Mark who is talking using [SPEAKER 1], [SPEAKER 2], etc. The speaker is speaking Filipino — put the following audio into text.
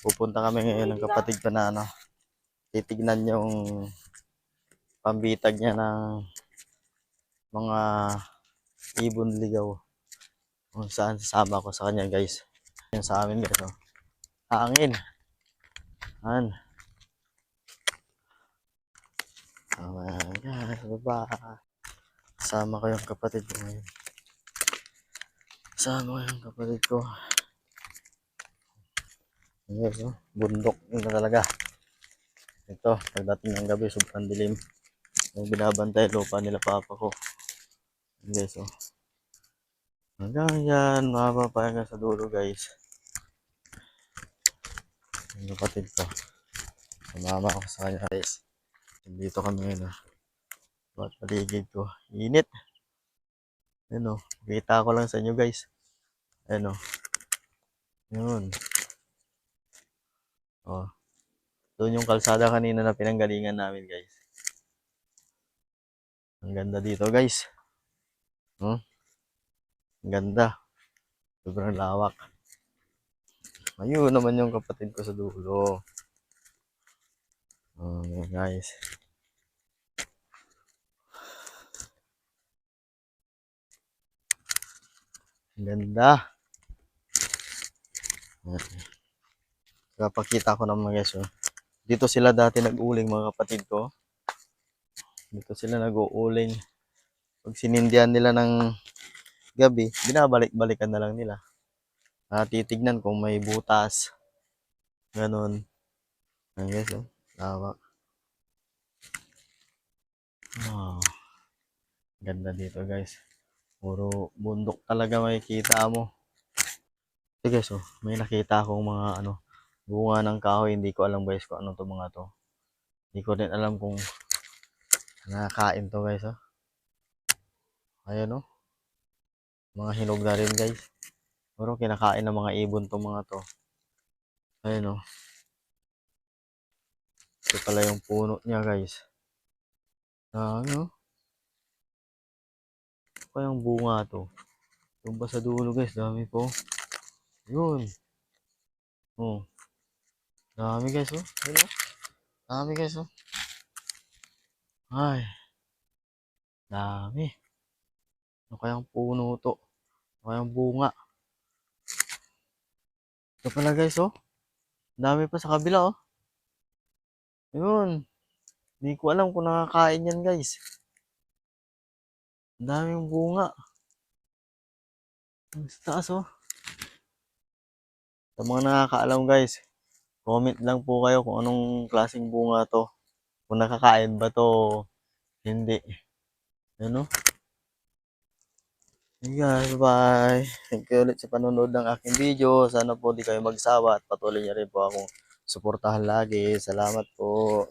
[SPEAKER 1] Pupunta kami ngayon ng kapatid ko na titignan yung pambitag niya ng mga ibon ligaw. Kung saan sasama ko sa kanya guys. Yan sa amin guys. Oh. Hangin. Yan. Guys, baba. Kasama ko yung kapatid ko ngayon. Kasama ko yung kapatid ko. Yes, oh. Bundok na talaga. Ito, pagdating ng gabi, sobrang dilim. Yung binabantay lupa nila papa ko. Yes, oh. Hanggang yan, mapapahinga sa dulo guys. Yung kapatid ko. Sumama ako sa kanya guys. Dito kami ngayon. Ba't paligid ko. Init. Ano, kita ko lang sa inyo guys. Ano. Yun. Oh. Doon yung kalsada kanina na pinanggalingan namin guys. Ang ganda dito guys. Hmm? Ang ganda. Sobrang lawak. Ayun naman yung kapatid ko sa dulo. Oh, guys. Ang ganda. Kapakita ko naman guys. Oh. Dito sila dati nag-uling mga kapatid ko. Dito sila nag-uuling. Pag sinindihan nila ng gabi, binabalik-balikan na lang nila. Titignan kung may butas. Ganon. Ayan guys, oh. Lawak. Oh. Ganda dito guys. Puro bundok talaga makikita mo. Ito guys, oh. May nakita akong mga bunga ng kahoy. Hindi ko alam guys kung ano to mga to. Hindi ko din alam kung nakakain to guys, oh. Ayan, oh. Mga hinog na rin guys. Pero kinakain ng mga ibon to mga to. Ayan, oh. Ito pala yung puno niya guys. Ano? Ito pa yung bunga to. Yung ba sa dulo guys, dami po. Yun. Oh. Dami guys, oh. Ayun, oh. Dami guys, oh. Ay. Dami. Ano kayang puno to? Ano kayang bunga? Ito pala guys, oh. Dami pa sa kabila, oh. Yun. Hindi ko alam kung nakakain yan guys. Daming bunga. Sa taas, oh. Sa mga nakakaalam guys, comment lang po kayo kung anong klaseng bunga to. Kung nakakain ba to, hindi. Ano? Guys, bye. Thank you ulit sa panonood ng aking video. Sana po di kayo magsawa at patuloy niyo rin po akong suportahan lagi. Salamat po.